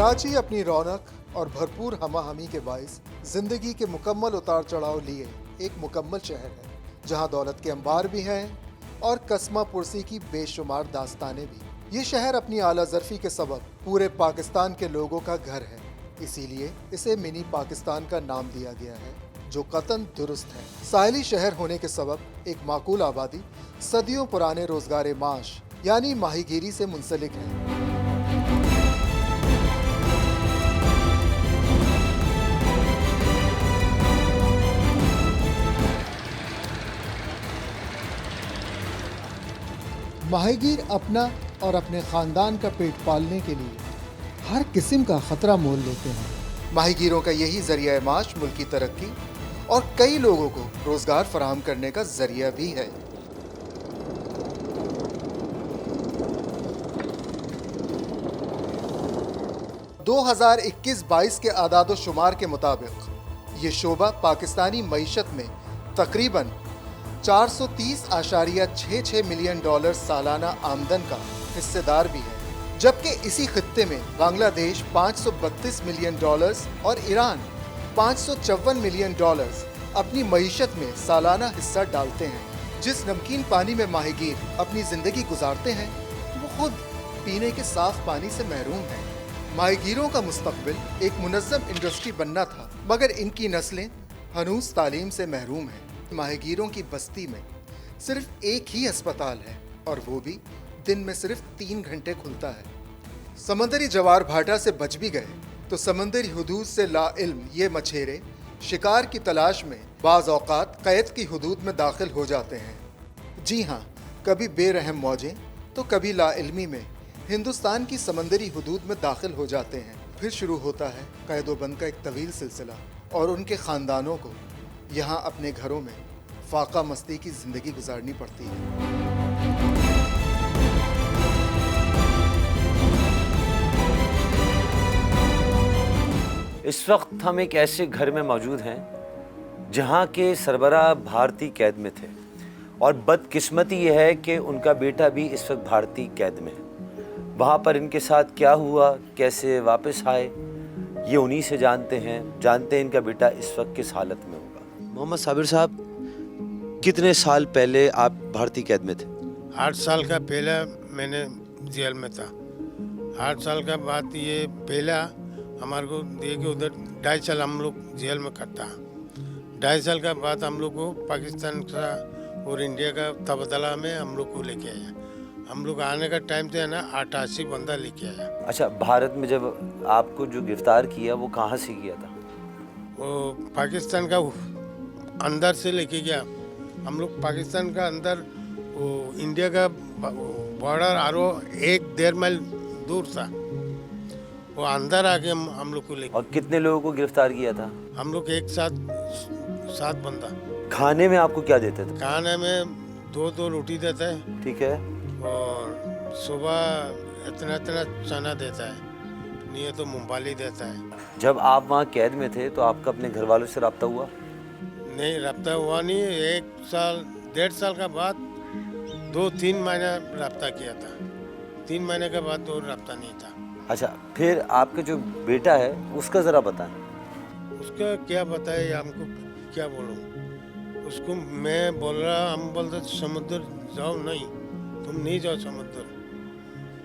कराची अपनी रौनक और भरपूर हमाहमी के बाइस जिंदगी के मुकम्मल उतार चढ़ाव लिए एक मुकम्मल शहर है, जहां दौलत के अंबार भी हैं और कस्मा पुरसी की बेशुमार दास्तानें भी। ये शहर अपनी आला ज़रफ़ी के सबब पूरे पाकिस्तान के लोगों का घर है, इसीलिए इसे मिनी पाकिस्तान का नाम दिया गया है, जो कतन दुरुस्त है। साहिली शहर होने के सबब एक माकूल आबादी सदियों पुराने रोजगार माश यानी माहीगीरी से मुंसलिक है। माहीगीर अपना और अपने खानदान का पेट पालने के लिए हर किस्म का खतरा मोल लेते हैं। माहीगीरों का यही जरिया माश मुल्क की तरक्की और कई लोगों को रोजगार फराहम करने का जरिया भी है। दो 2021-22 के आदादो शुमार के मुताबिक ये शोबा पाकिस्तानी मईशत में तकरीबन 430.66 मिलियन डॉलर सालाना आमदन का हिस्सेदार भी है, जबकि इसी खित्ते में बांग्लादेश 532 मिलियन डॉलर्स और ईरान 554 मिलियन डॉलर्स अपनी मईशत में सालाना हिस्सा डालते हैं। जिस नमकीन पानी में माहीगीर अपनी जिंदगी गुजारते हैं, वो खुद पीने के साफ पानी से महरूम हैं। माहीगीरों का मुस्तकबिल एक मुनज़्ज़म इंडस्ट्री बनना था, मगर इनकी नस्लें हनूस तालीम से महरूम हैं। माहीगीरों की बस्ती में सिर्फ एक ही अस्पताल है और वो भी दिन में सिर्फ 3 घंटे खुलता है। समंदरी जवार भाटा से बच भी गए तो समंदरी हुदूद से ला इल्म ये मछेरे शिकार की तलाश में बाज़ औक़ात क़ैद की हुदूद में दाखिल हो जाते हैं। जी हाँ, कभी बेरहम मौजें तो कभी ला इल्मी में हिंदुस्तान की समंदरी हुदूद में दाखिल हो जाते हैं। फिर शुरू होता है क़ैद-ओ-बंद का एक तवील सिलसिला और उनके ख़ानदानों को यहाँ अपने घरों में फाका मस्ती की जिंदगी गुजारनी पड़ती है। इस वक्त हम एक ऐसे घर में मौजूद हैं जहाँ के सरबराह भारतीय कैद में थे और बदकिस्मती ये है कि उनका बेटा भी इस वक्त भारतीय कैद में है। वहाँ पर इनके साथ क्या हुआ, कैसे वापस आए, ये उन्हीं से जानते हैं इनका बेटा इस वक्त किस हालत में होगा। मोहम्मद साबिर साहब, कितने साल पहले आप भारतीय कैद में थे? 8 साल का पहला मैंने जेल में था। 8 साल का बाद ये पहला हमारे को दिए कि उधर 2.5 साल हम लोग जेल में कटा। 2.5 साल का बाद हम लोग को पाकिस्तान का और इंडिया का तबादला में हम लोग को लेके आया। हम लोग आने का टाइम थे ना 88 बंदा लेके आया। अच्छा, भारत में जब आपको जो गिरफ्तार किया वो कहाँ से किया था? वो पाकिस्तान का अंदर से लेके गया। हम लोग पाकिस्तान का अंदर वो इंडिया का बॉर्डर आरो 1-1.5 माइल दूर था, वो अंदर आके हम लोग को लेके। और कितने लोगों को गिरफ्तार किया था? हम लोग एक साथ 7 बंदा। खाने में आपको क्या देते थे? खाने में 2 रोटी देता है, ठीक है, और सुबह इतना चना देता है, नहीं है तो मूंगफली देता है। जब आप वहाँ कैद में थे तो आपका अपने घर वालों से रब्ता हुआ? नहीं, रब्ता हुआ नहीं। 1 साल 1.5 साल का बाद 2-3 महीना रब्ता किया था। 3 महीने के बाद तो रब्ता नहीं था। अच्छा, फिर आपका जो बेटा है उसका ज़रा बताएं। उसका क्या बताए, हमको क्या बोलूं। उसको मैं बोल रहा, हम बोलते समुद्र जाओ, नहीं तुम नहीं जाओ समुद्र।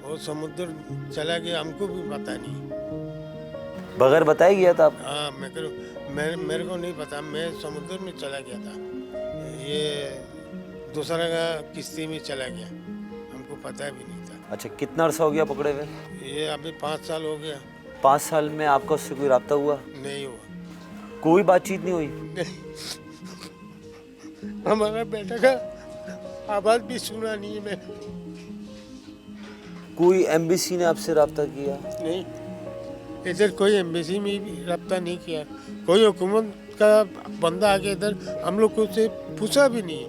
वो समुद्र चला गया, हमको भी पता नहीं। बगैर बताया गया था आप? हाँ, मेरे को नहीं पता, मैं समुद्र में चला गया था। ये दूसरा का किश्ती में चला गया, हमको पता भी नहीं था। अच्छा, कितना अर्सा हो गया पकड़े हुए? ये अभी 5 साल हो गया। 5 साल में आपका उससे कोई रब्ता हुआ? नहीं हुआ। कोई बातचीत नहीं हुई? नहीं। हमारा बेटा का आवाज भी सुना नहीं है मैंने। कोई एम्बेसी ने आपसे रब्ता किया? नहीं, इधर कोई एम्बेसी में भी रब्ता नहीं किया। कोई हुकूमत का बंदा आके इधर हम लोग को से पूछा भी नहीं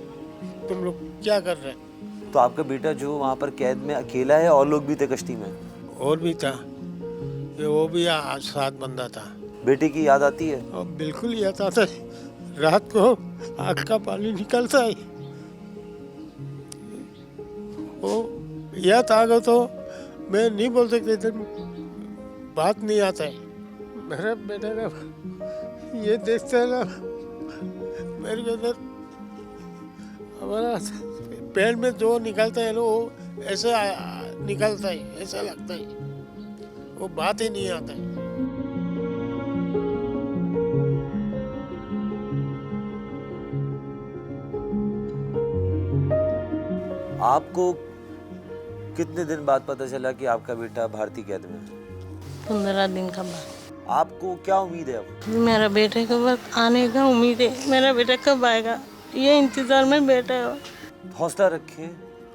तुम लोग क्या कर रहे हैं। तो आपका बेटा जो वहाँ पर कैद में अकेला है और लोग भी थे कश्ती में? और भी था, वो भी 7 बंदा था। बेटे की याद आती है? और बिल्कुल याद आता है, रात को आँख का पानी निकलता है। वो याद आ गया तो मैं नहीं बोल सकते थे, बात नहीं आता है। मेरा बेटा ना ये देखता है ना, मेरे को अंदर हमारा पेट में जो निकलता है ना वो ऐसे निकलता है, ऐसा लगता है, वो बात ही नहीं आता है। आपको कितने दिन बाद पता चला कि आपका बेटा भारतीय कैद में है? 15 दिन का बाद। आपको क्या उम्मीद है अब? मेरा बेटे का वक्त आने का उम्मीद है। मेरा बेटा कब आएगा, ये इंतजार में बैठा हो। हौसला रखें,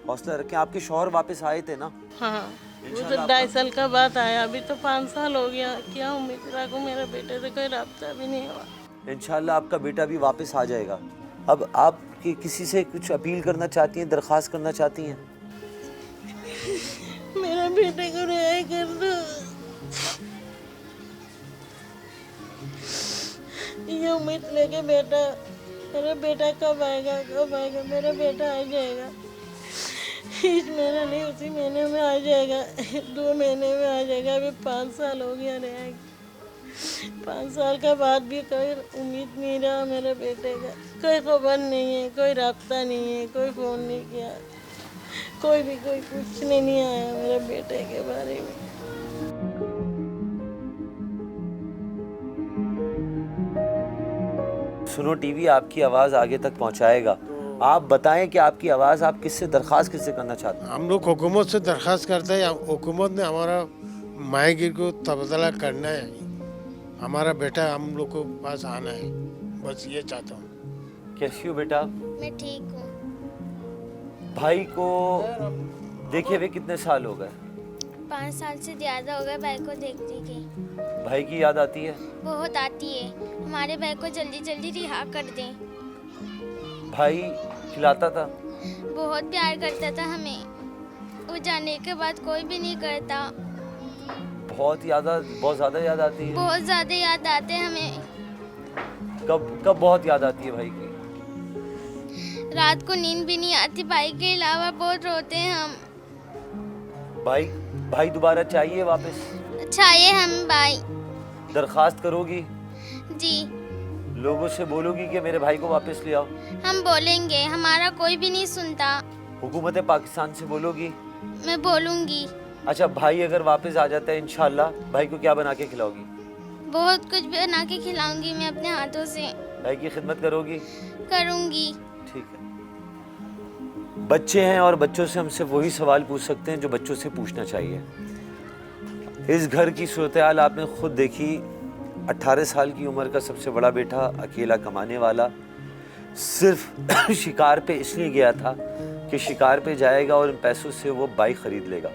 हौसला रखें। आपके शौहर वापस आए थे ना? हाँ, वो तो 2.5 साल का बाद आया, अभी तो 5 साल हो गया। क्या उम्मीद रखूं, मेरे बेटे से कोई राब्ता भी नहीं हुआ। इंशाल्लाह आपका बेटा भी वापस आ जाएगा। अब आप किसी से कुछ अपील करना चाहती हैं, दरख्वास्त करना चाहती हैं? मेरा बेटे को रिहाई कर दो। ये उम्मीद लेके बेटा, मेरा बेटा कब आएगा, कब आएगा। मेरा बेटा आ जाएगा, इस महीना नहीं उसी महीने में आ जाएगा, 2 महीने में आ जाएगा। अभी 5 साल हो गया रहा, 5 साल के बाद भी कोई उम्मीद नहीं रहा मेरे बेटे का। कोई खबर नहीं है, कोई राब्ता नहीं है, कोई फ़ोन नहीं किया, कोई पूछने नहीं आया मेरे बेटे के बारे में। सुनो टीवी आपकी आवाज़ आगे तक पहुंचाएगा। आप बताएं कि आपकी आवाज़ आप किससे दरख्वास्त किससे करना चाहते हैं? हम लोग हुकूमत से दरख्वास्त करते हैं, हुकूमत ने हमारा माहीगीर को तबादला करना है, हमारा बेटा हम लोग को पास आना है, बस ये चाहता हूँ। कैसी हो बेटा? मैं ठीक हूँ। भाई को देखे हुए कितने साल हो गए? 5 साल से ज़्यादा हो गए भाई को देखते के। भाई की याद आती है? बहुत आती है। हमारे भाई को जल्दी जल्दी रिहा कर दें। भाई खिलाता था? बहुत प्यार करता था हमें, वो जाने के बाद कोई भी नहीं करता। बहुत ज़्यादा याद आती है? बहुत ज़्यादा याद आते हैं हमें। कब बहुत याद आती है भाई की? रात को नींद भी नहीं आती, भाई के अलावा बहुत रोते हैं हम। भाई दोबारा चाहिए वापस? चाहिए हम भाई। दरख्वास्त करोगी? जी, लोगों से बोलोगी कि मेरे भाई को वापस ले आओ? हम बोलेंगे, हमारा कोई भी नहीं सुनता। हुकूमत पाकिस्तान से बोलोगी? मैं बोलूँगी। अच्छा, भाई अगर वापस आ जाता है इंशाल्लाह, भाई को क्या बना के खिलाओगी? बहुत कुछ बना के खिलाऊंगी मैं अपने हाथों से। भाई की खिदमत करोगी? करूँगी। ठीक है। बच्चे हैं और बच्चों से हम सिर्फ वही सवाल पूछ सकते हैं जो बच्चों से पूछना चाहिए। इस घर की सूरत हाल आपने खुद देखी। 18 साल की उम्र का सबसे बड़ा बेटा, अकेला कमाने वाला, सिर्फ शिकार पे इसलिए गया था कि शिकार पे जाएगा और इन पैसों से वो बाइक ख़रीद लेगा।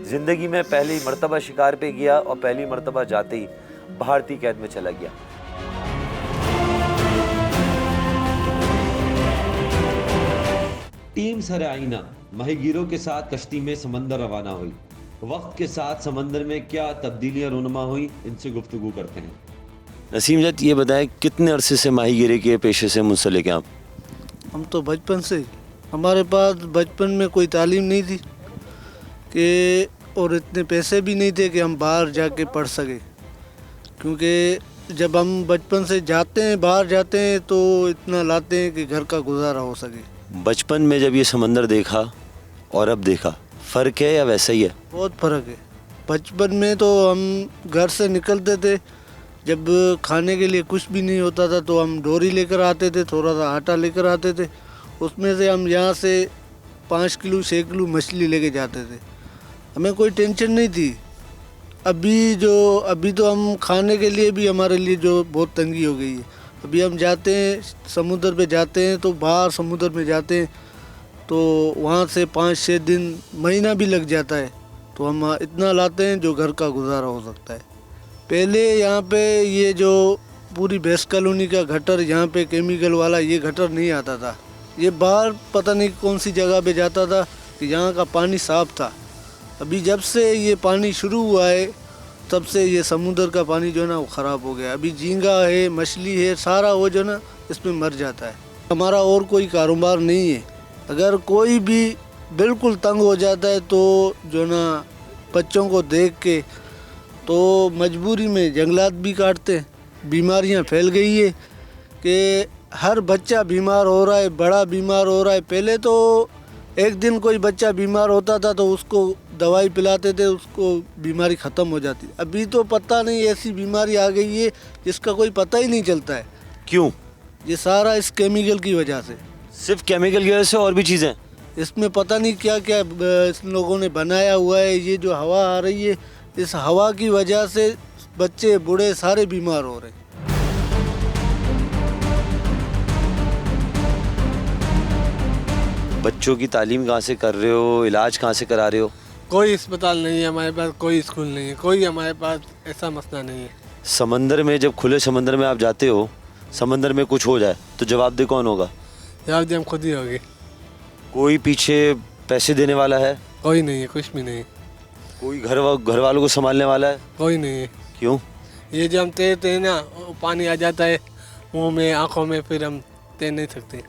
ज़िंदगी में पहली मर्तबा शिकार पे गया और पहली मर्तबा जाते ही भारतीय कैद में चला गया। टीम सर आईना माहीगीरों के साथ कश्ती में समंदर रवाना हुई। वक्त के साथ समंदर में क्या तब्दीलियां रूनुमा हुई, इनसे गुफ्तगू करते हैं। नसीम जत, ये बताएं कितने अरसे से माहीगीरी के पेशे से मुंसलिक हैं आप? हम तो बचपन से, हमारे पास बचपन में कोई तालीम नहीं थी कि, और इतने पैसे भी नहीं थे कि हम बाहर जाके पढ़ सके। क्योंकि जब हम बचपन से जाते हैं, बाहर जाते हैं, तो इतना लाते हैं कि घर का गुजारा हो सके। बचपन में जब ये समंदर देखा और अब देखा, फ़र्क है या वैसा ही है? बहुत फ़र्क है। बचपन में तो हम घर से निकलते थे, जब खाने के लिए कुछ भी नहीं होता था तो हम डोरी लेकर आते थे, थोड़ा सा आटा लेकर आते थे, उसमें से हम यहाँ से 5 किलो 6 किलो मछली लेके जाते थे। हमें कोई टेंशन नहीं थी। अभी तो हम खाने के लिए भी हमारे लिए जो बहुत तंगी हो गई है। अभी हम जाते हैं समुद्र पे, जाते हैं तो बाहर समुद्र में जाते हैं तो वहाँ से 5-6 दिन, महीना भी लग जाता है, तो हम इतना लाते हैं जो घर का गुजारा हो सकता है। पहले यहाँ पे ये जो पूरी भैंस कॉलोनी का गटर, यहाँ पे केमिकल वाला ये गटर नहीं आता था। ये बाहर पता नहीं कौन सी जगह पे जाता था कि यहाँ का पानी साफ़ था। अभी जब से ये पानी शुरू हुआ है तब से ये समुद्र का पानी जो है ना वो ख़राब हो गया। अभी झींगा है, मछली है, सारा वो जो ना इसमें मर जाता है। हमारा और कोई कारोबार नहीं है। अगर कोई भी बिल्कुल तंग हो जाता है तो जो ना बच्चों को देख के तो मजबूरी में जंगलात भी काटते हैं। बीमारियां फैल गई है कि हर बच्चा बीमार हो रहा है, बड़ा बीमार हो रहा है। पहले तो एक दिन कोई बच्चा बीमार होता था तो उसको दवाई पिलाते थे, उसको बीमारी ख़त्म हो जाती। अभी तो पता नहीं ऐसी बीमारी आ गई है जिसका कोई पता ही नहीं चलता है। क्यों? ये सारा इस केमिकल की वजह से। सिर्फ केमिकल की वजह से और भी चीज़ें? इसमें पता नहीं क्या क्या इस लोगों ने बनाया हुआ है। ये जो हवा आ रही है, इस हवा की वजह से बच्चे बूढ़े सारे बीमार हो रहे हैं। बच्चों की तालीम कहाँ से कर रहे हो, इलाज कहाँ से करा रहे हो? कोई अस्पताल नहीं है हमारे पास, कोई स्कूल नहीं है, कोई हमारे पास ऐसा मसला नहीं है। समंदर में, जब खुले समंदर में आप जाते हो, समंदर में कुछ हो जाए तो जवाबदेह कौन होगा? जवाबदेह हम खुद ही होंगे। कोई पीछे पैसे देने वाला है? कोई नहीं है, कुछ भी नहीं है। कोई घर वालों को संभालने वाला है? कोई नहीं है। क्यों? ये जो हम तैरते हैं ना, वो पानी आ जाता है मुंह में, आंखों में, फिर हम तैर नहीं सकते।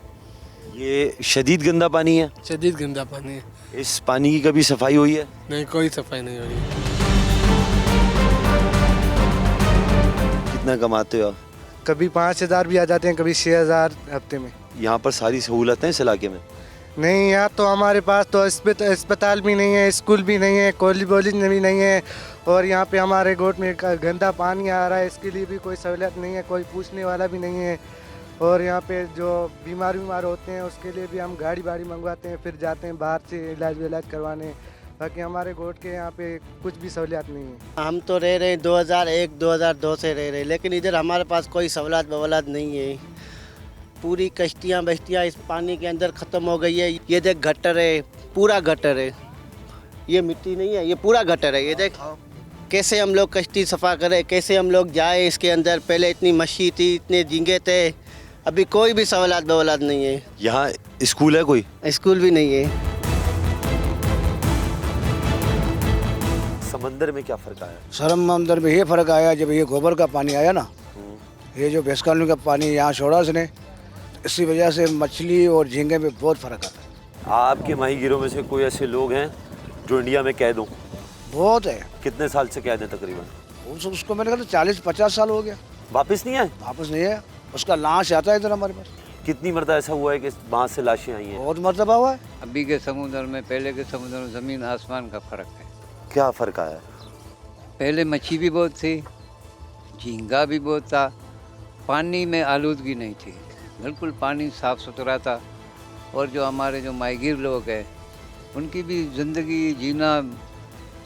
ये शदीद गंदा पानी है? शदीद गंदा पानी है। इस पानी की कभी सफाई हुई है? नहीं, कोई सफाई नहीं हो रही है। कितना कमाते हो आप? कभी 5,000 भी आ जाते हैं, कभी 6,000 हफ्ते में। यहाँ पर सारी सहूलतें इस इलाके में? नहीं, यहाँ तो हमारे पास तो अस्पताल भी नहीं है, स्कूल भी नहीं है, कॉलेज भी नहीं है, और यहाँ पे हमारे गोट में गंदा पानी आ रहा है, इसके लिए भी कोई सहूलियत नहीं है, कोई पूछने वाला भी नहीं है। और यहाँ पे जो बीमार होते हैं उसके लिए भी हम गाड़ी मंगवाते हैं, फिर जाते हैं बाहर से इलाज करवाने। बाकी हमारे गोट के यहाँ पे कुछ भी सहूलियत नहीं है। हम तो रह रहे हैं 2001-2002 से रह रहे हैं, लेकिन इधर हमारे पास कोई सहूलत नहीं है। पूरी कश्तियाँ बस्तियाँ इस पानी के अंदर ख़त्म हो गई है। ये देख गटर है, पूरा गटर है, ये मिट्टी नहीं है, ये पूरा गटर है। ये देख कैसे हम लोग कश्ती सफ़ा करें, कैसे हम लोग जाए इसके अंदर। पहले इतनी मच्छी थी, इतने झींगे थे, अभी कोई भी सहूलत नहीं है। यहाँ स्कूल है? कोई स्कूल भी नहीं है। समंदर में क्या फ़र्क आया? समंदर में ये फ़र्क आया, जब ये गोबर का पानी आया ना, ये जो भैंसकालू का पानी यहाँ छोड़ा उसने, इसी वजह से मछली और झींगे में बहुत फ़र्क आता है। आपके माहीगीरों में से कोई ऐसे लोग हैं जो इंडिया में कैद हों? बहुत है। कितने साल से कैद है तकरीबन? उसको मैंने कहा 40-50 साल हो गया। वापस नहीं आए? वापस नहीं है, उसका लाश आता है इधर हमारे पास। कितनी मरतबा ऐसा हुआ है कि वहाँ से लाशें आई हैं? बहुत मरतबा हुआ है। अभी के समुद्र में, पहले के समुद्र में ज़मीन आसमान का फ़र्क है। क्या फ़र्क आया? पहले मच्छी भी बहुत थी, झींगा भी बहुत था, पानी में आलूदगी नहीं थी, बिल्कुल पानी साफ़ सुथरा था। और जो हमारे जो माहीगीर लोग हैं उनकी भी ज़िंदगी जीना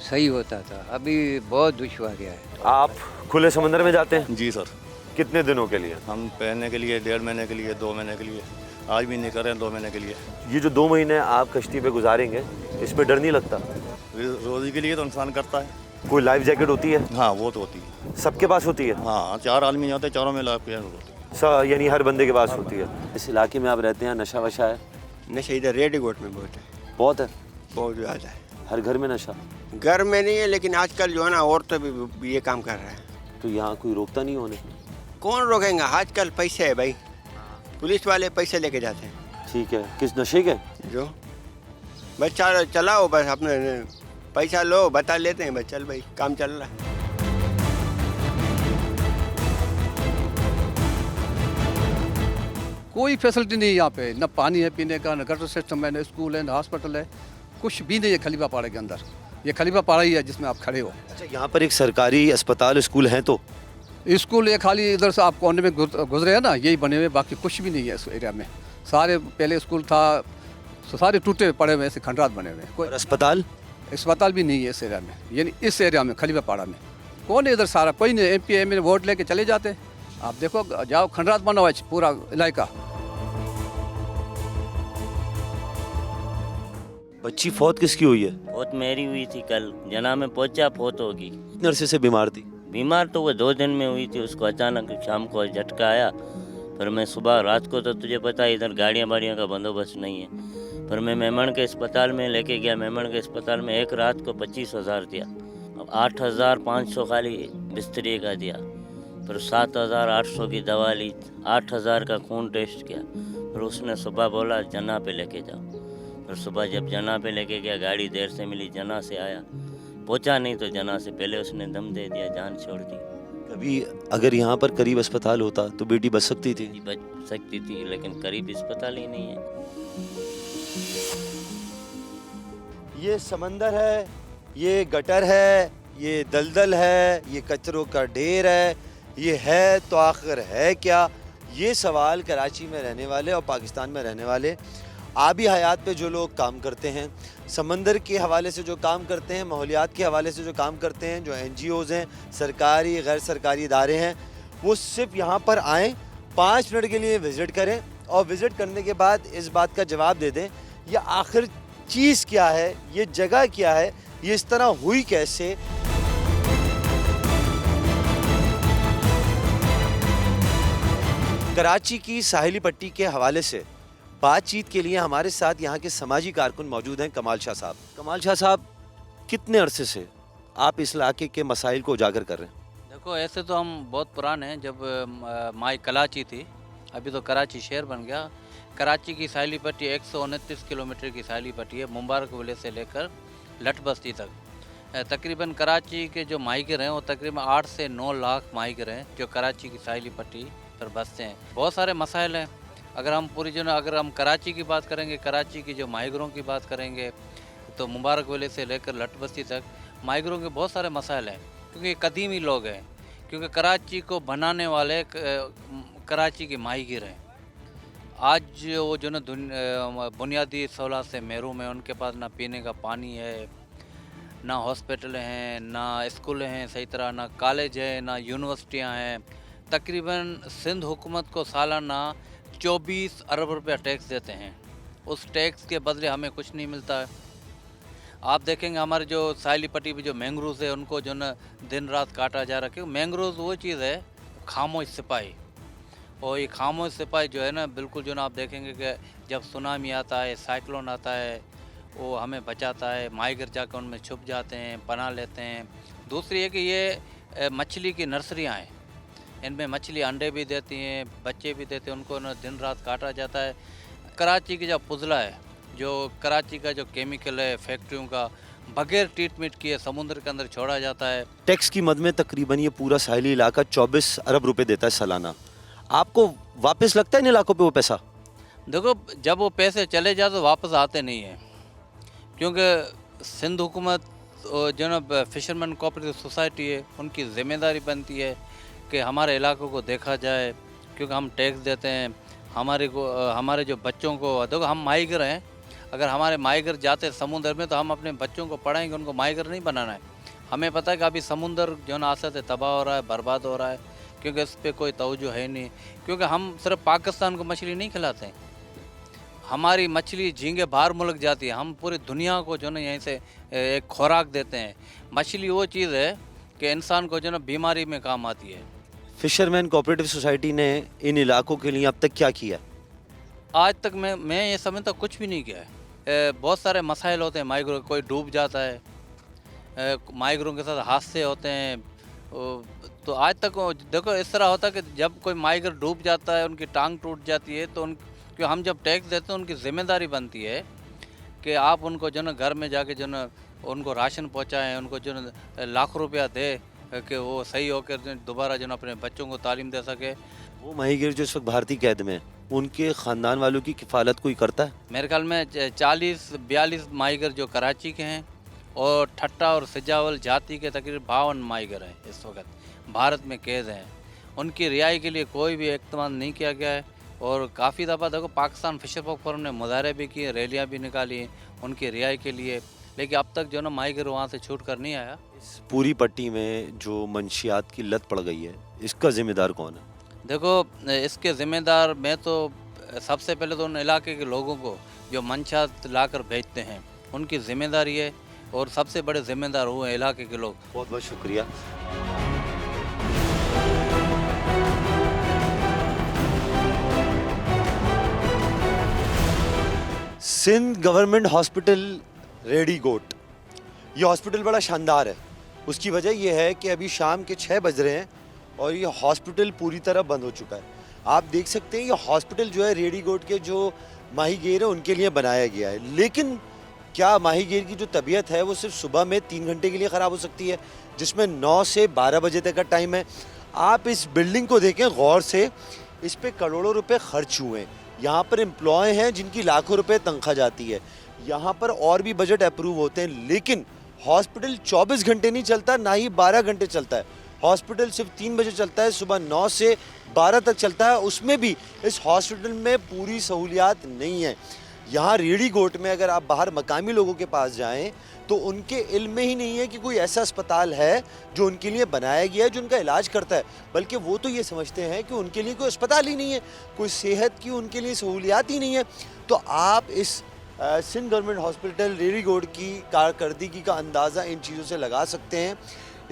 सही होता था। अभी बहुत दुश्वारियाँ है। आप खुले समंदर में जाते हैं? जी सर। कितने दिनों के लिए? हम पहनने के लिए 1.5 महीने के लिए, 2 महीने के लिए, आज भी नहीं कर रहे हैं, 2 महीने के लिए। ये जो 2 महीने आप कश्ती पे गुजारेंगे, इसमें डर नहीं लगता? रोज़ी के लिए तो इंसान करता है। कोई लाइफ जैकेट होती है? हाँ, वो तो होती है। सबके पास होती है? हाँ, 4 आदमी जाते हैं, चारों में लाइफ जैकेट होती है। यानी हर बंदे के पास होती है। इस इलाके में आप रहते हैं, नशा वशा है? नशा इधर रेडीकोट में बहुत है। बहुत है? बहुत ज़्यादा है। हर घर में नशा? घर में नहीं है, लेकिन आजकल जो है ना, औरतें भी ये काम कर रहे हैं। तो यहाँ कोई रोकता नहीं होने? कौन रोकेंगे? आजकल पैसे है भाई, पुलिस वाले पैसे लेके जाते हैं। ठीक है, किस नशे के? जो बस चलाओ, बस अपने पैसा लो, बता लेते हैं, बस चल भाई काम चल रहा है। कोई फैसिलिटी नहीं है यहाँ पे, न पानी है पीने का, न गटर सिस्टम है, न स्कूल है, न हॉस्पिटल है, कुछ भी नहीं है खलीफा पाड़ा के अंदर। ये खलीफा पाड़ा ही है जिसमें आप खड़े हो। अच्छा, यहाँ पर एक सरकारी अस्पताल स्कूल है? तो स्कूल ये खाली इधर से आप कोने में गुजरे हैं ना, यही बने हुए, बाकी कुछ भी नहीं है इस एरिया में। सारे पहले स्कूल था, सारे टूटे पड़े हुए ऐसे खंडरात बने हुए हैं। कोई अस्पताल भी नहीं है इस एरिया में, यानी इस एरिया में खलीफा पाड़ा में कौन है इधर? सारा कोई नहीं। MP में वोट लेके चले जाते हैं। आप देखो, जाओ, खंडरात बना हुआ है पूरा इलाका। बच्ची फौत किसकी हुई है? फौत मेरी हुई थी, कल जना में पहुंचा, फौत होगी। कितने अरसे से बीमार थी? बीमार तो वो 2 दिन में हुई थी, उसको अचानक शाम को झटका आया। पर मैं सुबह रात को, तो तुझे पता है इधर गाड़ियाँ का बंदोबस्त नहीं है, पर मैं मेमन के अस्पताल में लेके गया। मेमन के अस्पताल में एक रात को 25,000 दिया। अब 8,500 खाली बिस्तरी का दिया, फिर 7,800 की दवा ली, 8,000 का खून टेस्ट किया। फिर उसने सुबह बोला जना पे लेके जाओ। फिर सुबह जब जना पे लेके गया, गाड़ी देर से मिली, जना से आया, पहुंचा नहीं तो जना से पहले उसने दम दे दिया, जान छोड़ दी। कभी अगर यहाँ पर करीब अस्पताल होता तो बेटी बच सकती थी? बच सकती थी, लेकिन करीब अस्पताल ही नहीं है। ये समंदर है, ये गटर है, ये दलदल है, ये कचरों का ढेर है तो आखिर है क्या? ये सवाल कराची में रहने वाले और पाकिस्तान में रहने वाले आबी हयात पे जो लोग काम करते हैं, समंदर के हवाले से जो काम करते हैं, माहौलियात के हवाले से जो काम करते हैं, जो NGOs हैं, सरकारी गैर सरकारी इदारे हैं, वो सिर्फ यहाँ पर आएँ, 5 मिनट के लिए विज़िट करें और विज़िट करने के बाद इस बात का जवाब दे दें ये आखिर चीज़ क्या है, ये जगह क्या है, ये इस तरह हुई कैसे। कराची की साहिली पट्टी के हवाले से बातचीत के लिए हमारे साथ यहाँ के समाजी कारकुन मौजूद हैं कमाल शाह साहब। कमाल शाह साहब, कितने अरसे से आप इस इलाके के मसाइल को उजागर कर रहे हैं? देखो, ऐसे तो हम बहुत पुराने हैं। जब माई कराची थी, अभी तो कराची शहर बन गया। कराची की साहिली पट्टी 129 किलोमीटर की साहिली पट्टी है, मुबारक विले से लेकर लठ बस्ती तक। तकरीबन कराची के जो माहिगर हैं वो तकरीबन 8 से 9 लाख माहिगर हैं जो कराची की साहिली पट्टी पर बसते हैं। बहुत सारे मसाइल हैं। अगर हम कराची की बात करेंगे, कराची की जो माहिगरों की बात करेंगे, तो मुबारक विले से लेकर लठ बस्ती तक माहिगरों के बहुत सारे मसाइल हैं, क्योंकि कदीमी लोग हैं। क्योंकि कराची को बनाने वाले कराची के माहिगिर हैं। आज वो जो ना बुनियादी सहूलत से महरूम है, उनके पास ना पीने का पानी है, ना हॉस्पिटल हैं, ना स्कूल हैं सही तरह, ना कॉलेज है, ना यूनिवर्सिटियां हैं। तकरीबन सिंध हुकूमत को सालाना 24 अरब रुपया टैक्स देते हैं। उस टैक्स के बदले हमें कुछ नहीं मिलता है। आप देखेंगे हमारे जो साहिली पट्टी पे जो मैंग्रोव्स है, उनको जो ना दिन रात काटा जा रहा है। क्योंकि मैंग्रोव्स वो चीज़ है खामोश सिपाही, और ये खामोश सिपाही जो है ना, बिल्कुल जो ना आप देखेंगे कि जब सुनामी आता है, साइक्लोन आता है, वो हमें बचाता है। माहिगर जाकर उनमें छुप जाते हैं, पनाह लेते हैं। दूसरी है कि ये मछली की नर्सरियाँ हैं, इनमें मछली अंडे भी देती हैं, बच्चे भी देते हैं, उनको ना दिन रात काटा जाता है। कराची की जो पुजला है, जो कराची का जो केमिकल है फैक्ट्रियों का, बगैर ट्रीटमेंट किए समुद्र के अंदर छोड़ा जाता है। टैक्स की मद में तकरीबन ये पूरा साहिली इलाका 24 अरब रुपए देता है सालाना। आपको वापस लगता है इन इलाकों पे वो पैसा? देखो, जब वो पैसे चले जाते तो वापस आते नहीं हैं, क्योंकि सिंध हुकूमत जो ना फिशरमैन कोऑपरेटिव सोसाइटी है, उनकी ज़िम्मेदारी बनती है कि हमारे इलाकों को देखा जाए, क्योंकि हम टैक्स देते हैं। हमारे जो बच्चों को, देखो हम माहिगर हैं, अगर हमारे माहिगर जाते समुद्र में तो हम अपने बच्चों को पढ़ाएंगे, उनको माहिगर नहीं बनाना है। हमें पता है कि अभी समुद्र जो ना आसत है तबाह हो रहा है, बर्बाद हो रहा है, क्योंकि इस पर कोई तवज्जो है नहीं। क्योंकि हम सिर्फ पाकिस्तान को मछली नहीं खिलाते हैं, हमारी मछली झींगे बाहर मुल्क जाती है। हम पूरी दुनिया को जो ना यहीं से एक खुराक देते हैं। मछली वो चीज़ है कि इंसान को जो ना बीमारी में काम आती है। फिशरमैन कोऑपरेटिव सोसाइटी ने इन इलाकों के लिए अब तक क्या किया? आज तक मैं ये समझता कुछ भी नहीं किया है। बहुत सारे मसाइल होते हैं माइग्रो, कोई डूब जाता है, माइग्रों के साथ हादसे होते हैं। तो आज तक देखो इस तरह होता है कि जब कोई माइग्र डूब जाता है, उनकी टांग टूट जाती है, तो क्यों हम जब टैक्स देते हैं, उनकी ज़िम्मेदारी बनती है कि आप उनको जो ना घर में जाके जो ना उनको राशन पहुंचाएं, उनको जो ना लाख रुपया दे कि वो सही होकर दोबारा जो ना अपने बच्चों को तालीम दे सके। वो माहिगिर जो इस वक्त भारतीय कैद में, उनके ख़ानदान वालों की किफ़ालत कोई करता है? मेरे ख्याल में 40-42 माहिगर जो कराची के हैं, और ठट्टा और सिजावल जाति के तकरीबन 52 माहिगर हैं इस वक्त भारत में कैद हैं। उनकी रिहाई के लिए कोई भी इक़दाम नहीं किया गया है। और काफ़ी दफ़ा देखो पाकिस्तान फिशर folk फोरम ने मुजाहरे भी किए, रैलियाँ भी निकाली उनकी रिहाई के लिए, लेकिन अब तक जो ना माहिगर वहाँ से छूट कर नहीं आया। इस पूरी पट्टी में जो मंशियात की लत पड़ गई है, इसका ज़िम्मेदार कौन है? देखो, इसके ज़िम्मेदार मैं तो सबसे पहले तो उन इलाके के लोगों को जो मंशियात ला कर भेजते हैं उनकी ज़िम्मेदारी है, और सबसे बड़े ज़िम्मेदार हुए इलाके के लोग। बहुत बहुत शुक्रिया। सिंध गवर्नमेंट हॉस्पिटल रेडी गोट, ये हॉस्पिटल बड़ा शानदार है। उसकी वजह यह है कि अभी शाम के 6 बज रहे हैं और ये हॉस्पिटल पूरी तरह बंद हो चुका है। आप देख सकते हैं ये हॉस्पिटल जो है रेडी गोट के जो माहीगीर हैं उनके लिए बनाया गया है, लेकिन क्या माहीगीर की जो तबीयत है वो सिर्फ सुबह में 3 घंटे के लिए ख़राब हो सकती है, जिसमें 9 से 12 बजे तक का टाइम है। आप इस बिल्डिंग को देखें गौर से, इस पे करोड़ों रुपए खर्च हुए हैं। यहाँ पर एम्प्लॉय हैं जिनकी लाखों रुपए तनख्वाह जाती है। यहाँ पर और भी बजट अप्रूव होते हैं, लेकिन हॉस्पिटल 24 घंटे नहीं चलता, ना ही 12 घंटे चलता है। हॉस्पिटल सिर्फ 3 बजे चलता है, सुबह 9 से 12 तक चलता है। उसमें भी इस हॉस्पिटल में पूरी सहूलियात नहीं है। यहाँ रेडी गोट में अगर आप बाहर मकामी लोगों के पास जाएं तो उनके इल्म में ही नहीं है कि कोई ऐसा अस्पताल है जो उनके लिए बनाया गया है, जो उनका इलाज करता है। बल्कि वो तो ये समझते हैं कि उनके लिए कोई अस्पताल ही नहीं है, कोई सेहत की उनके लिए सहूलियात ही नहीं है। तो आप इस सिंध गवर्नमेंट हॉस्पिटल रेडी गोट की कारकर्दगी का अंदाज़ा इन चीज़ों से लगा सकते हैं।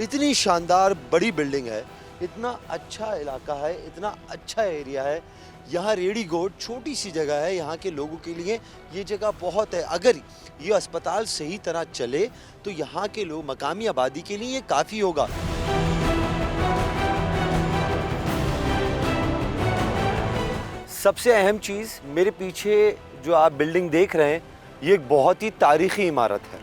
इतनी शानदार बड़ी बिल्डिंग है, इतना अच्छा इलाका है, इतना अच्छा एरिया है। यहाँ रेडी गोट छोटी सी जगह है, यहाँ के लोगों के लिए ये जगह बहुत है। अगर ये अस्पताल सही तरह चले तो यहाँ के लोग, मकामी आबादी के लिए ये काफ़ी होगा। सबसे अहम चीज़, मेरे पीछे जो आप बिल्डिंग देख रहे हैं, ये एक बहुत ही तारीख़ी इमारत है।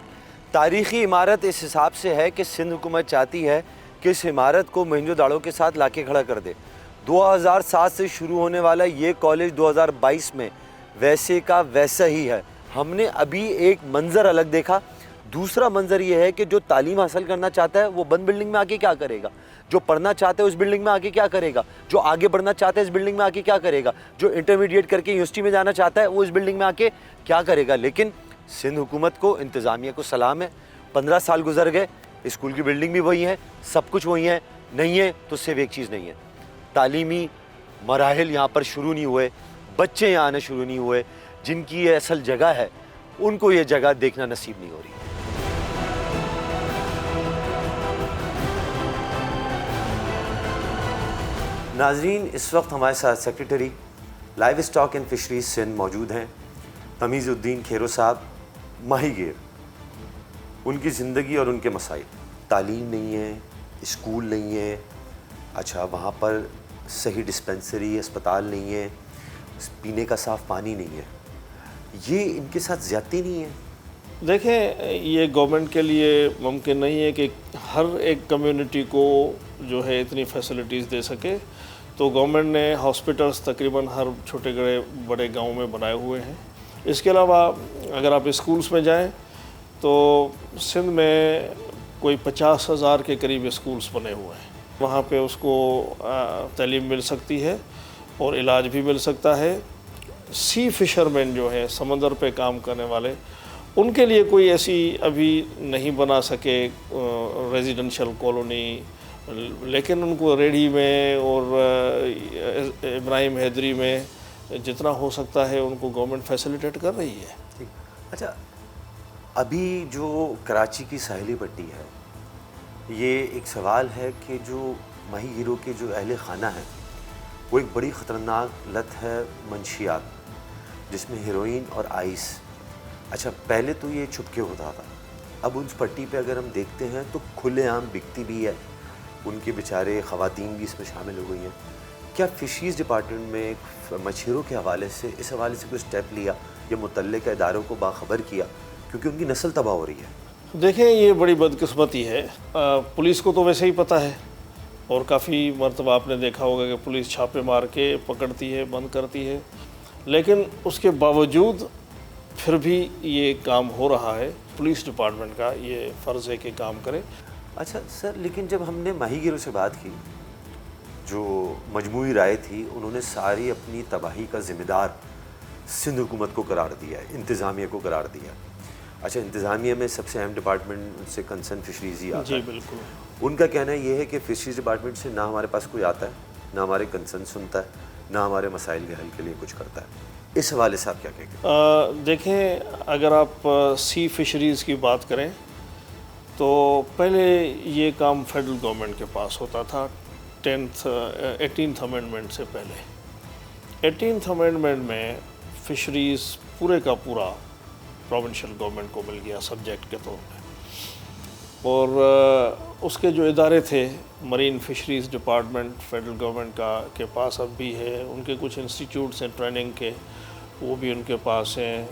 तारीख़ी इमारत इस हिसाब से है कि सिंध हुकूमत चाहती है कि इस इमारत को मोहनजोदाड़ो के साथ लाके खड़ा कर दे। 2007 से शुरू होने वाला ये कॉलेज 2022 में वैसे का वैसा ही है। हमने अभी एक मंज़र अलग देखा। दूसरा मंज़र ये है कि जो तालीम हासिल करना चाहता है वो बंद बिल्डिंग में आके क्या करेगा, जो पढ़ना चाहता है उस बिल्डिंग में आके क्या करेगा, जो आगे बढ़ना चाहता है इस बिल्डिंग में आके क्या करेगा, जो इंटरमीडिएट करके यूनिवर्सिटी में जाना चाहता है वो इस बिल्डिंग में आके क्या करेगा। लेकिन सिंध हुकूमत को, इंतज़ामिया को सलाम है। 15 साल गुजर गए, स्कूल की बिल्डिंग भी वही है, सब कुछ वही है। नहीं है तो सिर्फ एक चीज़ नहीं है, तालीमी मराहिल यहाँ पर शुरू नहीं हुए, बच्चे यहाँ आने शुरू नहीं हुए। जिनकी ये असल जगह है उनको ये जगह देखना नसीब नहीं हो रही। नाजरीन, इस वक्त हमारे साथ secretary livestock and fisheries Sindh मौजूद हैं, तमीज़ुद्दीन खेरो साहब, माहीगीर। उनकी ज़िंदगी और उनके मसाइल, तालीम नहीं है, स्कूल नहीं है, अच्छा वहाँ पर सही डिस्पेंसरी अस्पताल नहीं है, पीने का साफ़ पानी नहीं है, ये इनके साथ ज़्यादती नहीं है? देखें, ये गवर्नमेंट के लिए मुमकिन नहीं है कि हर एक कम्युनिटी को जो है इतनी फैसिलिटीज़ दे सके। तो गवर्नमेंट ने हॉस्पिटल्स तकरीबन हर छोटे बड़े गाँव में बनाए हुए हैं। इसके अलावा अगर आप स्कूल्स में जाएं तो सिंध में कोई 50,000 के करीब स्कूल्स बने हुए हैं। वहाँ पे उसको तालीम मिल सकती है और इलाज भी मिल सकता है। सी फिशरमैन जो है, समंदर पे काम करने वाले, उनके लिए कोई ऐसी अभी नहीं बना सके रेजिडेंशियल कॉलोनी, लेकिन उनको रेडी में और इब्राहिम हैदरी में जितना हो सकता है उनको गवर्नमेंट फैसिलिटेट कर रही है। ठीक। अच्छा, अभी जो कराची की साहिली पट्टी है, ये एक सवाल है कि जो माहीगीरों के जो अहले खाना है वो एक बड़ी ख़तरनाक लत है मंशियात, जिसमें हेरोइन और आइस। अच्छा, पहले तो ये छुपके होता था, अब उस पट्टी पे अगर हम देखते हैं तो खुलेआम बिकती भी है। उनके बेचारे ख़वातीन भी इसमें शामिल हो गई हैं। क्या फिशरीज़ डिपार्टमेंट में मछलियों के हवाले से, इस हवाले से कोई स्टेप लिया या मुतल्लिका इदारों को बाखबर किया, क्योंकि उनकी नस्ल तबाह हो रही है? देखें, ये बड़ी बदकिस्मती है। पुलिस को तो वैसे ही पता है और काफ़ी मरतबा आपने देखा होगा कि पुलिस छापे मार के पकड़ती है, बंद करती है, लेकिन उसके बावजूद फिर भी ये काम हो रहा है। पुलिस डिपार्टमेंट का ये फ़र्ज़ है कि काम करे। अच्छा सर, लेकिन जब हमने माहीगीरों से बात की, जो मजमूई राय थी, उन्होंने सारी अपनी तबाही का ज़िम्मेदार सिंध हुकूमत को करार दिया है, इंतज़ामिया को करार दिया। अच्छा, इंतज़ामिया में सबसे अहम डिपार्टमेंट से कंसर्न फिशरीज़ ही आता है। जी बिल्कुल। उनका कहना ये है कि फिशरीज़ डिपार्टमेंट से ना हमारे पास कोई आता है, ना हमारे कंसर्न सुनता है, ना हमारे मसाइल के हल के लिए कुछ करता है। इस हवाले से आप क्या कहेंगे? देखें, अगर आप सी फिशरीज़ की बात करें तो पहले ये काम फेडरल गवर्नमेंट के पास होता था 18th अमेंडमेंट से पहले। 18th अमेंडमेंट में फिशरीज़ पूरे का पूरा प्रोविंशियल गवर्नमेंट को मिल गया सब्जेक्ट के तौर पे, और उसके जो इदारे थे, marine fisheries department federal government का के पास अब भी है, उनके कुछ इंस्टीट्यूट्स हैं ट्रेनिंग के, वो भी उनके पास हैं।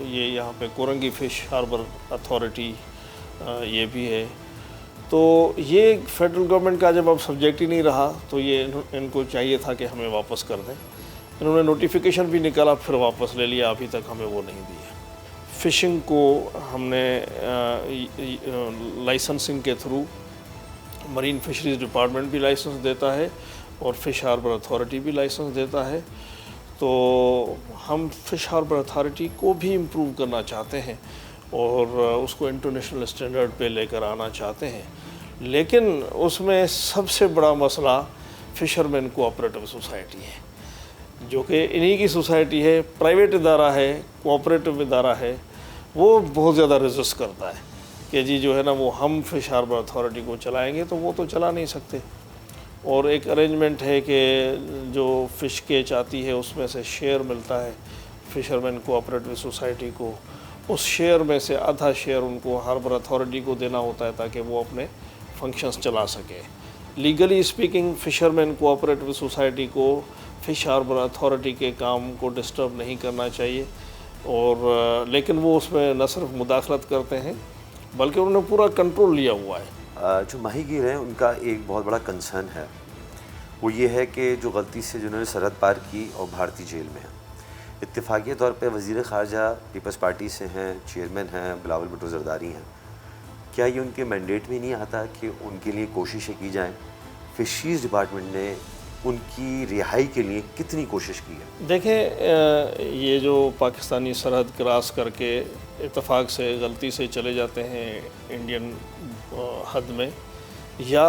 ये यहाँ पे कोरंगी फ़िश हार्बर अथॉरिटी ये भी है। तो ये फेडरल गवर्नमेंट का जब अब सब्जेक्ट ही नहीं रहा तो ये इनको चाहिए था कि हमें वापस कर दें। इन्होंने नोटिफिकेशन भी निकाला, फिर वापस ले लिया, अभी तक हमें वो नहीं दिया। फ़िशिंग को हमने लाइसेंसिंग के थ्रू, मरीन फिशरीज़ डिपार्टमेंट भी लाइसेंस देता है और फ़िश हार्बर अथॉरिटी भी लाइसेंस देता है। तो हम फ़िश हार्बर अथॉरिटी को भी इम्प्रूव करना चाहते हैं और उसको इंटरनेशनल स्टैंडर्ड पे लेकर आना चाहते हैं। लेकिन उसमें सबसे बड़ा मसला फ़िशरमैन कोऑपरेटिव सोसाइटी है, जो कि इन्हीं की सोसाइटी है, प्राइवेट इदारा है, कोऑपरेटिव इदारा है। वो बहुत ज़्यादा रेजिस्ट करता है कि जी जो है ना वो हम फ़िश हार्बर अथॉरिटी को चलाएंगे, तो वो तो चला नहीं सकते। और एक अरेंजमेंट है कि जो फ़िश केच आती है उसमें से शेयर मिलता है फ़िशरमैन कोऑपरेटिव सोसाइटी को। उस शेयर में से आधा शेयर उनको हार्बर अथॉरिटी को देना होता है ताकि वो अपने फंक्शंस चला सके। लीगली स्पीकिंग फ़िशरमैन कोऑपरेटिव सोसाइटी को फ़िश हार्बर अथॉरिटी के काम को डिस्टर्ब नहीं करना चाहिए, और लेकिन वो उसमें न सिर्फ मुदाखलत करते हैं बल्कि उन्होंने पूरा कंट्रोल लिया हुआ है। जो माहीगीर हैं उनका एक बहुत बड़ा कंसर्न है, वो ये है कि जो गलती से जिन्होंने सरहद पार की और भारतीय जेल में हैं, इत्तेफाक़ी तौर पे वज़ीर ख़ारजा पीपल्स पार्टी से हैं, चेयरमैन हैं, बिलावल भुट्टो ज़रदारी हैं। क्या ये उनके मैंडेट में नहीं आता कि उनके लिए कोशिशें की जाएँ? फ़िशरीज़ डिपार्टमेंट ने उनकी रिहाई के लिए कितनी कोशिश की है? देखें, ये जो पाकिस्तानी सरहद क्रॉस करके इत्तेफाक से गलती से चले जाते हैं इंडियन हद में, या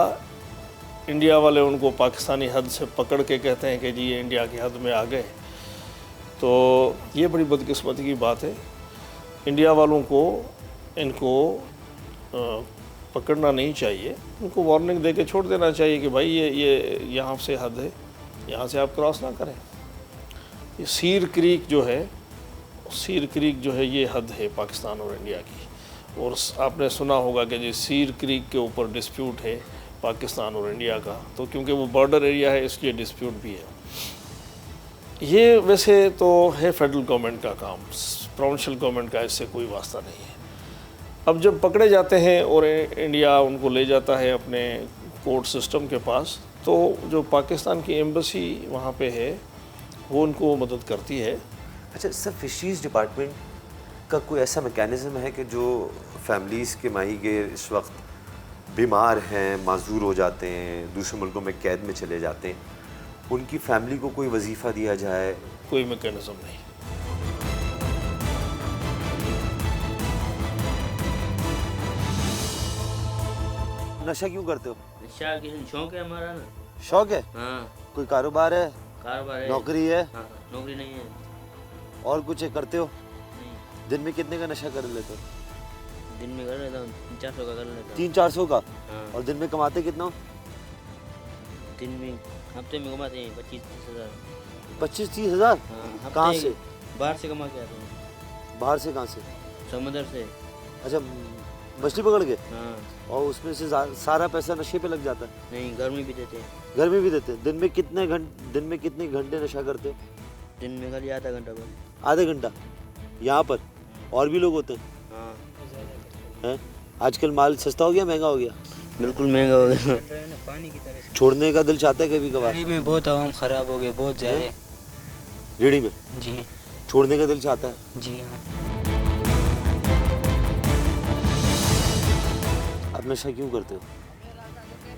इंडिया वाले उनको पाकिस्तानी हद से पकड़ के कहते हैं कि जी ये इंडिया की हद में आ गए, तो ये बड़ी बदकिस्मती की बात है। इंडिया वालों को इनको पकड़ना नहीं चाहिए, उनको वार्निंग दे के छोड़ देना चाहिए कि भाई ये यहाँ से हद है, यहाँ से आप क्रॉस ना करें। ये सीर क्रीक जो है, सीर क्रीक जो है ये हद है पाकिस्तान और इंडिया की। और आपने सुना होगा कि जी सीर क्रीक के ऊपर डिस्प्यूट है पाकिस्तान और इंडिया का, तो क्योंकि वो बॉर्डर एरिया है इसलिए डिस्प्यूट भी है। ये वैसे तो है फेडरल गवर्नमेंट का काम, प्रोविंशियल गवर्नमेंट का इससे कोई वास्ता नहीं है। अब जब पकड़े जाते हैं और इंडिया उनको ले जाता है अपने कोर्ट सिस्टम के पास, तो जो पाकिस्तान की एम्बेसी वहाँ पे है वो उनको मदद करती है। अच्छा सर, फ़िशरीज़ डिपार्टमेंट का कोई ऐसा मैकेनिज़्म है कि जो फैमिलीज़ के माहीगीर इस वक्त बीमार हैं, माजूर हो जाते हैं, दूसरे मुल्कों में कैद में चले जाते हैं, उनकी फैमिली को कोई वजीफ़ा दिया जाए? कोई मैकेनिज़्म नहीं। नशा क्यों करते हो? नशा किसी शौक है हमारा ना। शौक है? हाँ। कोई कारोबार है? कारोबार है। नौकरी है? हाँ, नौकरी नहीं है। और कुछ करते हो? नहीं। दिन में कितने का नशा कर लेते हो? दिन में कर लेता हूँ 300-400 का कर लेता हूँ। 300-400 का? हाँ। और दिन में कमाते कितना? दिन में हफ्ते में कमाते हैं 25-30 हज़ार। 25-30 हज़ार? हाँ, कहाँ से? बाहर से कमा के आते हैं। बाहर से कहाँ से? समुद्र से। अच्छा, मछली पकड़ के? हाँ। और उसमें से सारा पैसा नशे पे लग जाता है? नहीं, घर में भी देते हैं। घर में भी देते हैं? दिन में कितने घंटे नशा करते हो? दिन में खाली आधा घंटा बस। आधा घंटा? यहाँ पर और भी लोग होते हैं? हाँ। हैं? आजकल माल सस्ता हो गया महंगा हो गया? बिल्कुल महंगा हो गया। छोड़ने का दिल चाहता है कभी कभार? रेड़ी में बहुत आवाम ख़राब हो गए, बहुत ज़्यादा। रेड़ी में? जी। छोड़ने का दिल चाहता है? जी हाँ। आप नशा क्यों करते हो?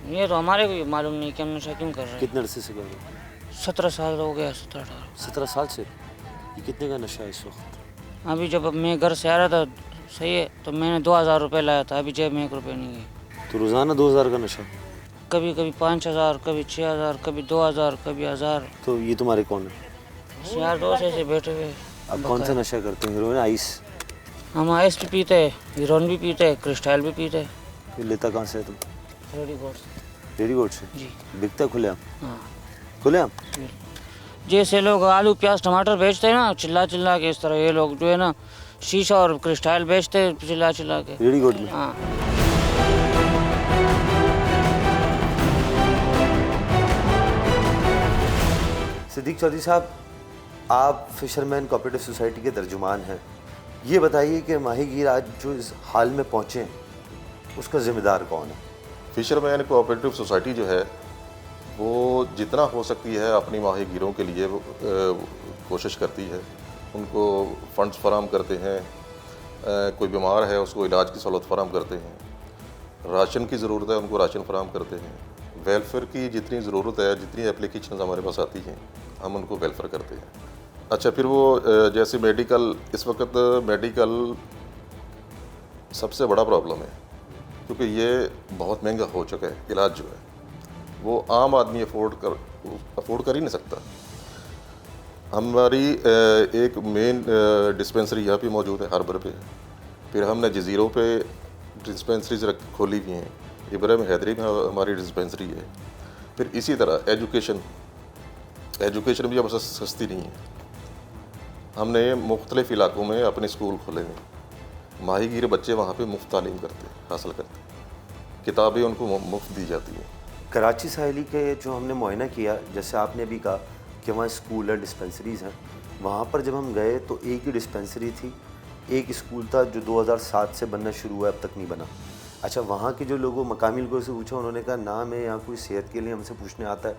ये तो हमारे को मालूम नहीं कि हम नशा क्यों कर रहे हैं। कितने अरसे से कर रहे हो? 17 साल हो गया। 17 साल से? ये कितने का नशा है इस वक्त? अभी जब मैं घर से आ रहा था, सही है, तो मैंने 2000 रुपये लाया था, अभी जेब में 1 रुपये नहीं है। तो रोज़ाना 2000 का नशा? कभी कभी 5000, कभी 6000, कभी 2000, कभी 1000। तो ये तुम्हारे कौन है? यार दोस्त ऐसे बैठे हुए। अब कौन सा नशा करते हैं? Heroine, ice? हम आइस भी पीते हैं, हीरोइन भी पीते हैं, क्रिस्टल भी पीते हैं। फिर लेता कहाँ से है तुम? रेडी गोट से। रेडी गोट से? जी। बिकता खुलेआम? हाँ। खुलेआम? जैसे लोग आलू प्याज टमाटर बेचते हैं ना चिल्ला चिल्ला के, इस तरह ये लोग जो है ना शीशा और क्रिस्टल बेचते हैं चिल्ला चिल्ला के। रेडी गोट में? हाँ। सिद्दीक चौधरी साहब, आप फिशरमैन कोऑपरेटिव सोसाइटी के तर्जुमान हैं, ये बताइए कि माहीगीर आज जो इस हाल में पहुँचे हैं उसका ज़िम्मेदार कौन है? फिशरमैन कोऑपरेटिव सोसाइटी जो है वो जितना हो सकती है अपनी माहीगीरों के लिए कोशिश करती है। उनको फंड्स फराहम करते हैं, कोई बीमार है उसको इलाज की सहूलत फराहम करते हैं, राशन की ज़रूरत है उनको राशन फराहम करते हैं, वेलफेयर की जितनी ज़रूरत है, जितनी एप्लीकेशन हमारे पास आती हैं हम उनको वेलफेयर करते हैं। अच्छा, फिर वो जैसे मेडिकल, इस वक्त मेडिकल सबसे बड़ा प्रॉब्लम है क्योंकि ये बहुत महंगा हो चुका है। इलाज जो है वो आम आदमी अफोर्ड कर ही नहीं सकता। हमारी एक मेन डिस्पेंसरी यहाँ पे मौजूद है, हार्बर पे। फिर हमने जजीरों पे डिस्पेंसरीज खोली हुई हैं। इब्राहिम हैदरी में हमारी डिस्पेंसरी है। फिर इसी तरह एजुकेशन भी अब सस्ती नहीं है। हमने मुख्तलिफ इलाकों में अपने स्कूल खोले हैं। माहीगीर बच्चे वहाँ पे मुफ्त तालीम हासिल करते हैं, किताबें उनको मुफ्त दी जाती हैं। कराची साहिली के जो हमने मुआयना किया, जैसे आपने भी कहा कि वहाँ स्कूल है, डिस्पेंसरीज़ हैं, वहाँ पर जब हम गए तो एक ही डिस्पेंसरी थी, एक स्कूल था जो 2007 से बनना शुरू हुआ, अब तक नहीं बना। अच्छा, वहाँ के जो लोगों मकामी लोगों से पूछा, उन्होंने कहा ना हमें यहाँ कोई सेहत के लिए हमसे पूछने आता है,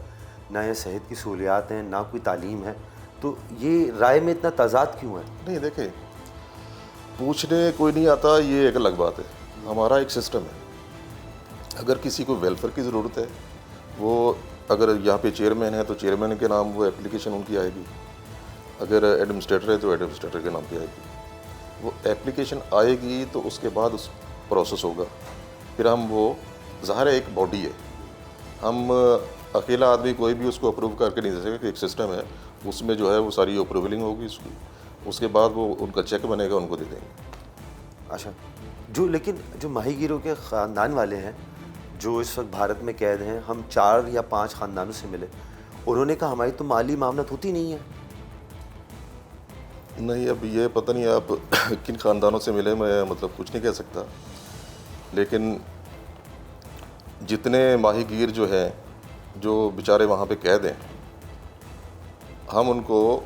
ना यहाँ सेहत की सहूलियात हैं, ना कोई तालीम है। तो ये राय में इतना तजाद क्यों है? नहीं, देखें, पूछने कोई नहीं आता ये एक अलग बात है। हमारा एक सिस्टम है, अगर किसी को वेलफेयर की ज़रूरत है, वो अगर यहाँ पे चेयरमैन है तो चेयरमैन के नाम वो एप्लीकेशन उनकी आएगी, अगर एडमिनिस्ट्रेटर है तो एडमिनिस्ट्रेटर के नाम पे आएगी। वो एप्लीकेशन आएगी तो उसके बाद उस प्रोसेस होगा। फिर हम वो, ज़ाहिर है एक बॉडी है, हम अकेला आदमी कोई भी उसको अप्रूव करके नहीं दे सकेगा। एक सिस्टम है, उसमें जो है वो सारी अप्रूवलिंग होगी उसके बाद वो उनका चेक बनेगा, उनको दे देंगे। अच्छा, लेकिन जो माहीगीरों के ख़ानदान वाले हैं जो इस वक्त भारत में कैद हैं, हम 4 या 5 ख़ानदानों से मिले, उन्होंने कहा हमारी तो माली मामलत होती नहीं है। नहीं, अब ये पता नहीं आप किन ख़ानदानों से मिले, मैं मतलब कुछ नहीं कह सकता, लेकिन जितने माहीगीर जो हैं जो बेचारे वहाँ पे कैद हैं, हम उनको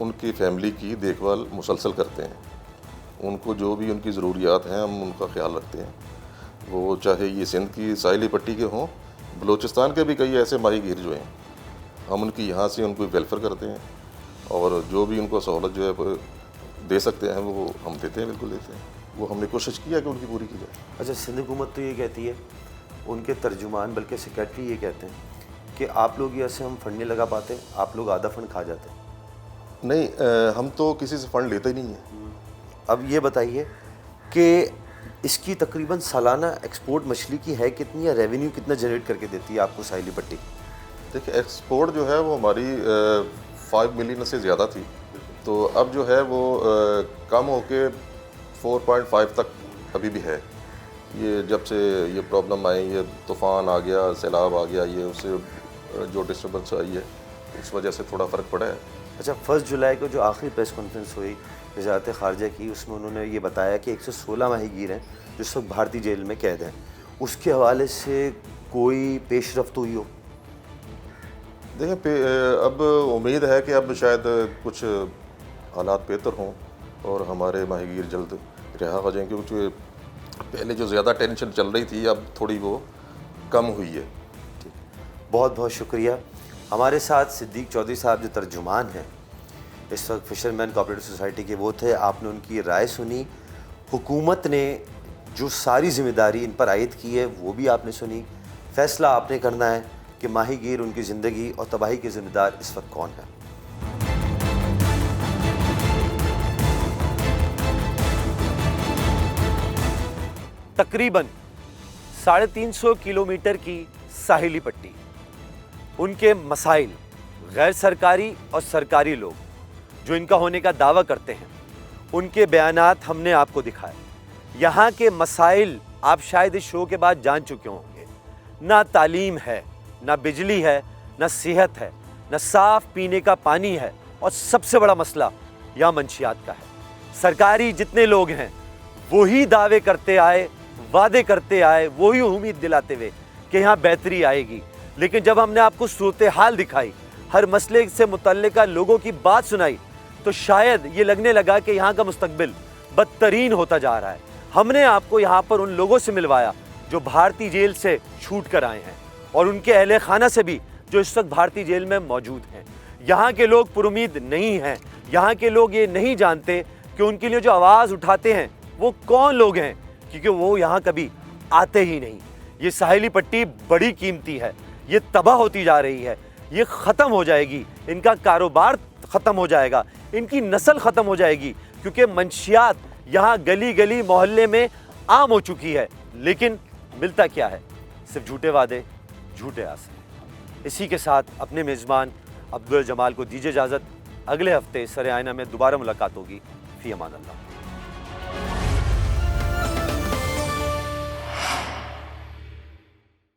उनकी फैमिली की देखभाल मुसलसल करते हैं। उनको जो भी उनकी ज़रूरियात हैं हम उनका ख्याल रखते हैं। वो चाहे ये सिंध की साहिली पट्टी के हों, बलूचिस्तान के भी कई ऐसे माहीगीर जो हैं, हम उनकी यहाँ से उनको वेलफेयर करते हैं और जो भी उनको सहूलत जो है दे सकते हैं वो हम देते हैं, बिल्कुल देते हैं। वो हमने कोशिश किया कि उनकी पूरी की जाए। अच्छा, सिंध हुकूमत तो ये कहती है, उनके तर्जुमान बल्कि सेक्रेटरी ये कहते हैं कि आप लोग ये ऐसे हम फंड नहीं लगा पाते, आप लोग आधा फंड खा जाते हैं। नहीं, हम तो किसी से फ़ंड लेते ही नहीं हैं। अब ये बताइए कि इसकी तकरीबन सालाना एक्सपोर्ट मछली की है कितनी, या रेवेन्यू कितना जनरेट करके देती है आपको साहिली पट्टी? देखिए, एक्सपोर्ट जो है वो हमारी 5 मिलियन से ज़्यादा थी, तो अब जो है वो कम होके 4.5 तक अभी भी है। ये जब से ये प्रॉब्लम आई, ये तूफ़ान आ गया, सैलाब आ गया, ये उससे जो डिस्टर्बेंस आई है उस वजह से थोड़ा फ़र्क पड़ा है। अच्छा, 1 जुलाई को जो आखिरी प्रेस कॉन्फ्रेंस हुई वज़ारत ख़ारजा की, उसमें उन्होंने ये बताया कि 116 माहीगीर हैं जो इस वक्त भारतीय जेल में कैद हैं। उसके हवाले से कोई पेशरफ्त हुई हो? देखें, अब उम्मीद है कि अब शायद कुछ हालात बेहतर हों और हमारे माहीगीर जल्द रिहा हो जाएंगे, क्योंकि पहले जो ज़्यादा टेंशन चल रही थी अब थोड़ी वो कम हुई है। बहुत बहुत शुक्रिया। हमारे साथ सिद्दीक चौधरी साहब जो तर्जुमान हैं इस वक्त फिशरमैन कोऑपरेटिव सोसाइटी के, वो थे। आपने उनकी राय सुनी, हुकूमत ने जो सारी जिम्मेदारी इन पर आयद की है वो भी आपने सुनी। फ़ैसला आपने करना है कि माहीगीर, उनकी ज़िंदगी और तबाही के ज़िम्मेदार इस वक्त कौन है। तकरीबन 350 किलोमीटर की साहिली पट्टी, उनके मसाइल, गैर सरकारी और सरकारी लोग जो इनका होने का दावा करते हैं, उनके बयानात हमने आपको दिखाए। यहाँ के मसाइल आप शायद इस शो के बाद जान चुके होंगे। ना तालीम है, ना बिजली है, ना सेहत है, ना साफ़ पीने का पानी है, और सबसे बड़ा मसला यहाँ मंशियात का है। सरकारी जितने लोग हैं वही दावे करते आए, वादे करते आए, वही उम्मीद दिलाते हुए कि यहाँ बेहतरी आएगी, लेकिन जब हमने आपको सूरत हाल दिखाई हर मसले से मुतल्लिका लोगों की बात सुनाई, तो शायद ये लगने लगा कि यहाँ का मुस्तकबिल बदतरीन होता जा रहा है। हमने आपको यहाँ पर उन लोगों से मिलवाया जो भारतीय जेल से छूट कर आए हैं और उनके अहले खाना से भी जो इस वक्त भारतीय जेल में मौजूद हैं। यहाँ के लोग पुरुमीद नहीं हैं। यहाँ के लोग ये नहीं जानते कि उनके लिए जो आवाज़ उठाते हैं वो कौन लोग हैं, क्योंकि वो यहाँ कभी आते ही नहीं। ये साहिली पट्टी बड़ी कीमती है, ये तबाह होती जा रही है, ये ख़त्म हो जाएगी, इनका कारोबार ख़त्म हो जाएगा, इनकी नस्ल ख़त्म हो जाएगी, क्योंकि मंशियात यहाँ गली गली मोहल्ले में आम हो चुकी है। लेकिन मिलता क्या है? सिर्फ झूठे वादे, झूठे आसे। इसी के साथ अपने मेज़बान अब्दुल जमाल को दीजिए इजाज़त। अगले हफ्ते सरे आईना में दोबारा मुलाकात होगी। फ़ी अमान अल्लाह।